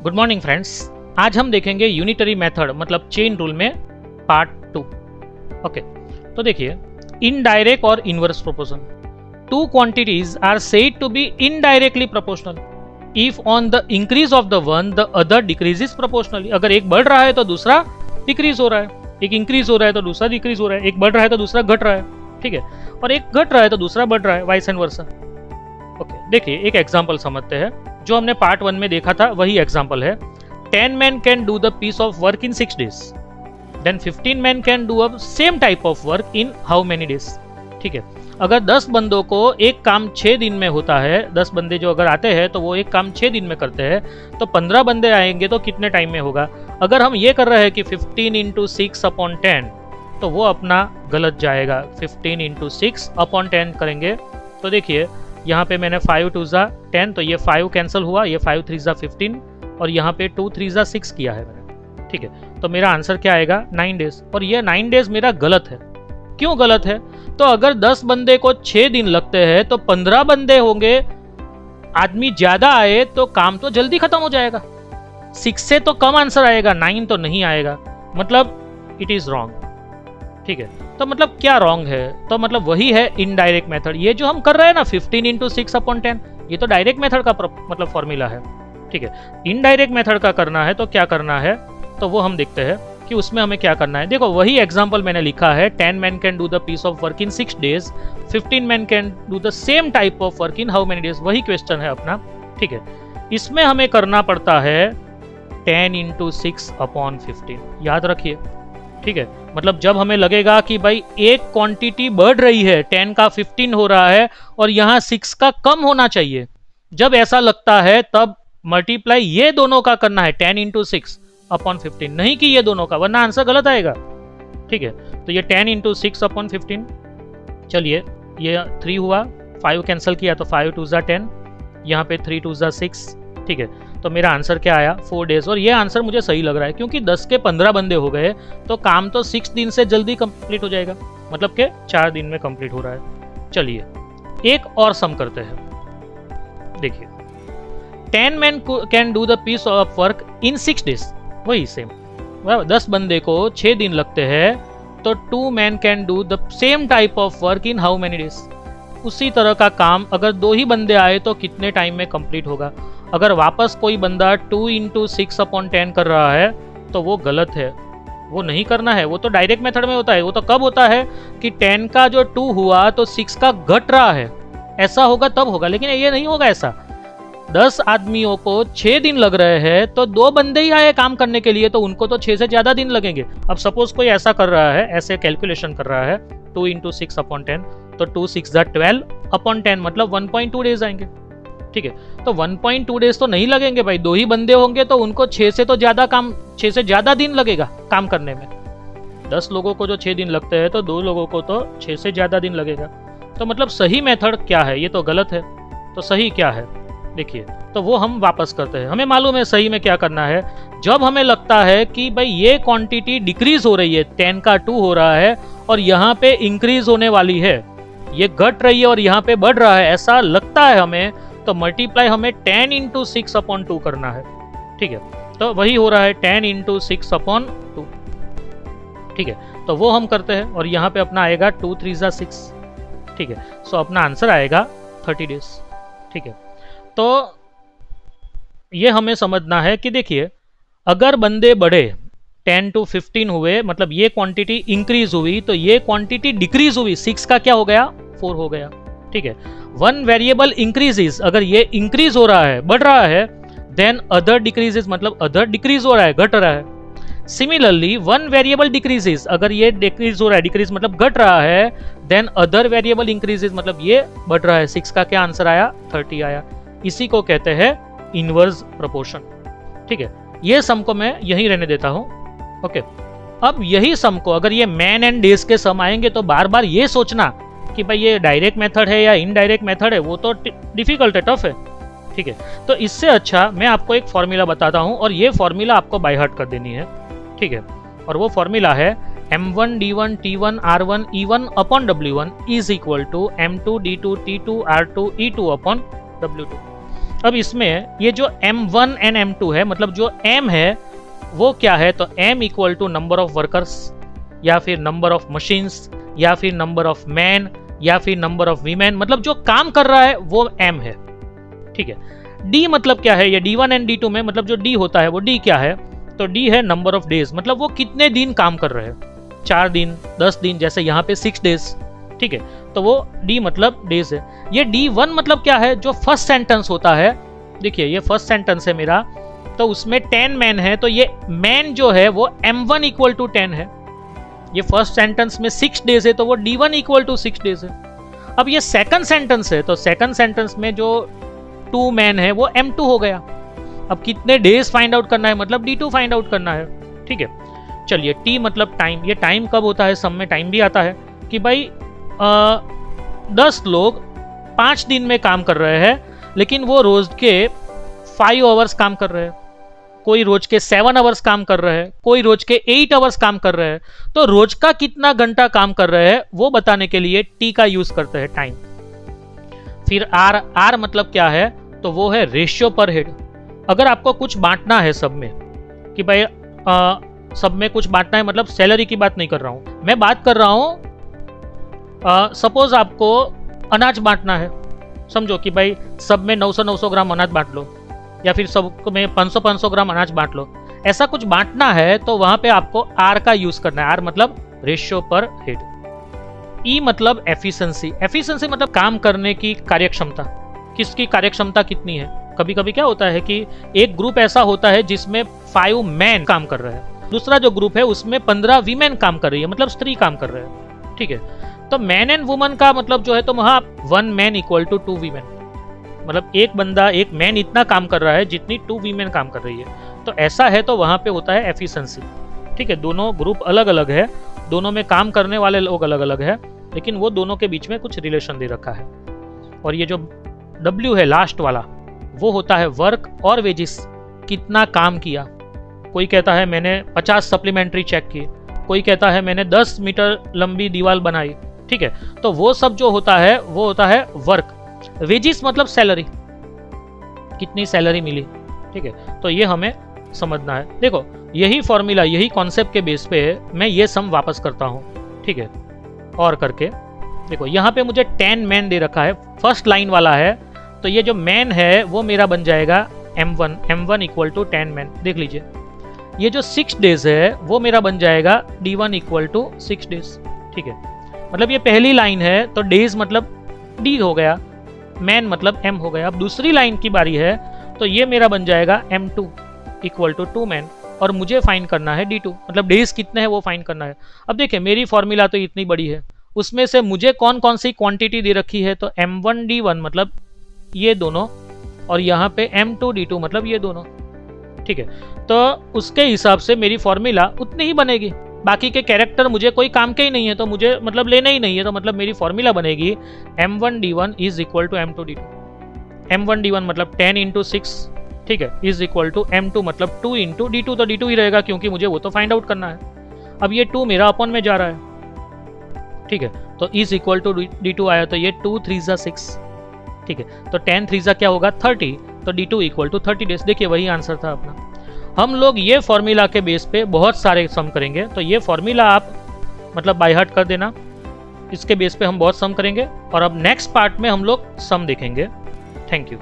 Good morning friends. आज हम देखेंगे यूनिटरी मेथड मतलब चेन रूल में पार्ट 2। ओके, तो देखिए इनडायरेक्ट और inverse proportion. Two quantities are said to be indirectly proportional if on the increase of the one the other decreases proportionally. अगर एक बढ़ रहा है तो दूसरा डिक्रीज हो रहा है, एक इंक्रीज हो रहा है तो दूसरा डिक्रीज हो रहा है, एक बढ़ रहा है तो दूसरा घट रहा है, ठीक है, और एक घट रहा है तो दूसरा बढ़ रहा है, वाइस एंड वर्सा। ओके, देखिए एक एग्जांपल समझते हैं। जो हमने पार्ट 1 में देखा था वही एग्जांपल है। 10 men can do the piece of work in 6 days. Then 15 men can do a same type of work in how many days? ठीक है, अगर 10 बंदों को एक काम 6 दिन में होता है, 10 बंदे जो अगर आते हैं तो वो एक काम 6 दिन में करते हैं, तो 15 बंदे आएंगे तो कितने टाइम में होगा? अगर हम ये कर रहे हैं कि 15 × 6/10 तो वो अपना गलत जाएगा। 15 × 6/10 करेंगे तो देखिए यहाँ पे मैंने 5 2 10, तो ये 5 कैंसिल हुआ, ये 5 3 15 और यहाँ पे 2 3 6 किया है मैंने, ठीक है। तो मेरा आंसर क्या आएगा? 9 डेज। और ये 9 डेज मेरा गलत है। क्यों गलत है? तो अगर 10 बंदे को 6 दिन लगते हैं तो 15 बंदे होंगे, आदमी ज्यादा आए तो काम तो जल्दी खत्म हो जाएगा। 6 से तो कम आंसर आएगा, 9 तो नहीं आएगा, मतलब इट इज रॉन्ग, ठीक है। तो मतलब क्या रॉन्ग है? तो मतलब वही है इनडायरेक्ट मेथड। ये जो हम कर रहे हैं ना 15 × 6/10, ये तो डायरेक्ट मेथड का मतलब फॉर्मूला है, ठीक है। इनडायरेक्ट मेथड का करना है तो क्या करना है, तो वो हम देखते हैं कि उसमें हमें क्या करना है। देखो वही एग्जांपल मैंने लिखा है, 10 men can do the piece of work in 6 days, 15 men can do the same type of work in how many days। वही क्वेश्चन है अपना, ठीक है। इसमें हमें करना पड़ता है 10 × 6/15, याद रखिए, ठीक है। मतलब जब हमें लगेगा कि भाई एक क्वांटिटी बढ़ रही है, 10 का 15 हो रहा है और यहाँ 6 का कम होना चाहिए, जब ऐसा लगता है तब मल्टीप्लाई ये दोनों का करना है 10 × 6/15, नहीं कि ये दोनों का, वरना आंसर गलत आएगा, ठीक है। तो ये 10 × 6/15, चलिए ये 3 हुआ, 5 कैंसिल किया तो 5 2 10, यहाँ पे 3 2 6, ठीक है। तो मेरा आंसर क्या आया? 4 डेज। और ये आंसर मुझे सही लग रहा है क्योंकि 10 के 15 बंदे हो गए तो काम तो 6 दिन से जल्दी कंप्लीट हो जाएगा, मतलब के 4 दिन में कंप्लीट हो रहा है। चलिए एक और सम करते हैं। देखिए 10 men can do the piece of work in 6 days, वही सेम, 10 बंदे को 6 दिन लगते हैं तो 2 men can do the same type of work in how many days। उसी तरह का काम अगर 2 ही बंदे आए तो कितने टाइम में कंप्लीट होगा? अगर वापस कोई बंदा 2 × 6/10 कर रहा है तो वो गलत है, वो नहीं करना है। वो तो डायरेक्ट मेथड में होता है। वो तो कब होता है कि 10 का जो 2 हुआ तो 6 का घट रहा है, ऐसा होगा तब होगा, लेकिन ये नहीं होगा ऐसा। 10 आदमियों को 6 दिन लग रहे हैं तो 2 बंदे ही आए काम करने के लिए, तो उनको तो 6 से ज्यादा दिन लगेंगे। अब सपोज कोई ऐसा कर रहा है, ऐसे कैलकुलेशन कर रहा है 2 × 6/10, तो 2 6 12/10 मतलब 1.2 डेज आएंगे, ठीक है। तो 1.2 डेज तो नहीं लगेंगे भाई, 2 ही बंदे होंगे तो उनको 6 से ज्यादा दिन लगेगा काम करने में। 10 लोगों को जो 6 दिन लगते हैं तो 2 लोगों को तो 6 से ज्यादा दिन लगेगा। तो मतलब सही मेथड क्या है? ये तो गलत है, तो सही क्या है? देखिए, तो वो हम वापस करते हैं। हमें मालूम है सही में क्या करना है। जब हमें लगता है कि भाई ये क्वांटिटी डिक्रीज हो रही है, 10 का 2 हो रहा है और यहाँ पे इंक्रीज होने वाली है, ये घट रही है और यहाँ पे बढ़ रहा है, ऐसा लगता है हमें, तो मल्टीप्लाई हमें 10 × 6/2 करना है, ठीक है। तो वही हो रहा है 10 × 6/2, ठीक है। तो वो हम करते हैं और यहाँ पे अपना आएगा 2 3 6, ठीक है। सो अपना आंसर आएगा 30 डेज, ठीक है। तो ये हमें समझना है कि देखिए अगर बंदे बढ़े 10 to 15 हुए, मतलब ये क्वांटिटी इंक्रीज हुई तो ये क्वांटिटी डिक्रीज हुई, 6 का क्या हो गया? 4 हो गया, ठीक है। 1 वेरिएबल इंक्रीजेस, अगर ये इंक्रीज हो रहा है, बढ़ रहा है, देन अदर डिक्रीजेस मतलब अदर डिक्रीज हो रहा है, घट रहा है। सिमिलरली 1 वेरिएबल डिक्रीजेस, अगर ये डिक्रीज हो रहा है, डिक्रीज मतलब घट रहा है, देन अदर वेरिएबल इंक्रीजेस मतलब ये बढ़ रहा है। 6 का क्या आंसर आया? 30 आया। इसी को कहते हैं इनवर्स प्रोपोर्शन, ठीक है। ये सम को मैं यहीं रहने देता हूं, ओके। अब यही सम को अगर ये मैन एंड डेज के सम आएंगे तो बार बार ये सोचना कि भाई ये डायरेक्ट मेथड है या इनडायरेक्ट मेथड है, वो तो डिफिकल्ट है, टफ है, ठीक है। तो इससे अच्छा मैं आपको एक फॉर्मूला बताता हूं और ये फॉर्मूला आपको बाय हार्ट कर देनी है, ठीक है। और वो फॉर्मूला है m1 d1 t1 r1 e1/w1 is equal to m2 d2 t2 r2 e2/w2। अब इसमें ये जो M1 एंड M2 है, मतलब जो M है वो क्या है, तो M equal to number of workers या फिर नंबर ऑफ मशीन्स या फिर नंबर ऑफ मैन या फिर नंबर ऑफ वीमेन, मतलब जो काम कर रहा है वो M है। ठीक है। D मतलब क्या है, ये D1 एंड D2 में मतलब जो D होता है वो D क्या है, तो D है नंबर ऑफ डेज, मतलब वो कितने दिन काम कर रहे हैं, 4 दिन 10 दिन, जैसे यहाँ पे 6 डेज। ठीक है, तो वो D मतलब डेज है। ये D1 मतलब क्या है, जो फर्स्ट सेंटेंस होता है, देखिए ये फर्स्ट सेंटेंस है मेरा, तो उसमें 10 मैन है, तो ये मैन जो है वो M1 इक्वल टू 10 है। ये फर्स्ट सेंटेंस में 6 डेज है, तो वो D1 इक्वल टू 6 डेज है। अब ये सेकंड सेंटेंस है, तो सेकंड सेंटेंस में जो 2 मैन है वो M2 हो गया। अब कितने डेज फाइंड आउट करना है, मतलब D2 फाइंड आउट करना है। ठीक है, चलिए T मतलब टाइम, ये टाइम कब होता है, सब में टाइम भी आता है कि भाई 10 लोग 5 दिन में काम कर रहे हैं, लेकिन वो रोज के 5 आवर्स काम कर रहे हैं, कोई रोज के 7 आवर्स काम कर रहे हैं, कोई रोज के 8 आवर्स काम कर रहे हैं। तो रोज का कितना घंटा काम कर रहे हैं वो बताने के लिए T का यूज करते हैं, टाइम। फिर R मतलब क्या है, तो वो है रेशियो पर हेड। अगर आपको कुछ बांटना है सब में, कि भाई सब में कुछ बांटना है, मतलब सैलरी की बात नहीं कर रहा हूं मैं, बात कर रहा हूं सपोज आपको अनाज बांटना है, समझो कि भाई सब में 900 ग्राम अनाज बांट लो, या फिर सब में 500 ग्राम अनाज बांट लो, ऐसा कुछ बांटना है, तो वहां पे आपको R का यूज करना है। R मतलब रेशियो पर हेड। E मतलब एफिशिएंसी। एफिशिएंसी मतलब काम करने की कार्यक्षमता, किसकी कार्यक्षमता कितनी है। कभी कभी क्या होता है कि एक ग्रुप ऐसा होता है जिसमें 5 मैन काम कर रहे हैं, दूसरा जो ग्रुप है उसमें 15 वीमेन काम कर रही है, मतलब स्त्री काम कर रहे हैं। ठीक है, तो मैन एंड वुमन का मतलब जो है, तो वहां 1 मैन इक्वल टू 2 वीमेन, मतलब एक बंदा एक मैन इतना काम कर रहा है जितनी 2 वीमेन काम कर रही है। तो ऐसा है, तो वहां पे होता है एफिशिएंसी। ठीक है, दोनों ग्रुप अलग अलग है, दोनों में काम करने वाले लोग अलग अलग है, लेकिन वो दोनों के बीच में कुछ रिलेशन दे रखा है। और ये जो W है लास्ट वाला, वो होता है वर्क और वेजिस, कितना काम किया। कोई कहता है मैंने 50 सप्लीमेंट्री चेक किए, कोई कहता है मैंने 10 मीटर लंबी दीवार बनाई। ठीक है, तो वो सब जो होता है वो होता है वर्क। वेजिस मतलब सैलरी, कितनी सैलरी मिली। ठीक है, तो ये हमें समझना है। देखो यही फॉर्मूला, यही कॉन्सेप्ट के बेस पे मैं ये सम वापस करता हूँ। ठीक है, और करके देखो यहाँ पे मुझे 10 मैन दे रखा है, फर्स्ट लाइन वाला है, तो ये जो मैन है वो मेरा बन जाएगा M1 इक्वल टू 10 मैन। देख लीजिए ये जो 6 डेज है वो मेरा बन जाएगा D1 इक्वल टू 6 डेज। ठीक है, मतलब ये पहली लाइन है, तो डेज मतलब D हो गया, मैन मतलब M हो गया। अब दूसरी लाइन की बारी है, तो ये मेरा बन जाएगा M2 इक्वल टू 2 मैन, और मुझे फाइंड करना है D2, मतलब डेज कितने हैं वो फाइंड करना है। अब देखिए मेरी फॉर्मूला तो इतनी बड़ी है, उसमें से मुझे कौन कौन सी क्वांटिटी दे रखी है, तो M1 D1 मतलब ये दोनों, और यहाँ पे M2 D2 मतलब ये दोनों। ठीक है, तो उसके हिसाब से मेरी फॉर्मूला उतनी ही बनेगी। बाकी के कैरेक्टर मुझे कोई काम के ही नहीं है, तो मुझे मतलब लेना ही नहीं है, तो मतलब मेरी फॉर्मूला बनेगी M1 D1 is equal to M2 D2। M1 D1 मतलब 10 इंटू 6, ठीक है, इज इक्वल टू M2 मतलब 2 इंटू D2, तो D2 ही रहेगा क्योंकि मुझे वो तो फाइंड आउट करना है। अब ये 2 मेरा अपॉन में जा रहा है। ठीक है, तो इज इक्वल टू D2 आया, तो ये 2 3 6। ठीक है, तो 10 3 क्या होगा 30, तो D2 इक्वल टू 30 डेज। देखिए वही आंसर था अपना। हम लोग ये फॉर्मूला के बेस पे बहुत सारे सम करेंगे, तो ये फॉर्मूला आप मतलब बाय हार्ट कर देना, इसके बेस पे हम बहुत सम करेंगे। और अब नेक्स्ट पार्ट में हम लोग सम देखेंगे। Thank you.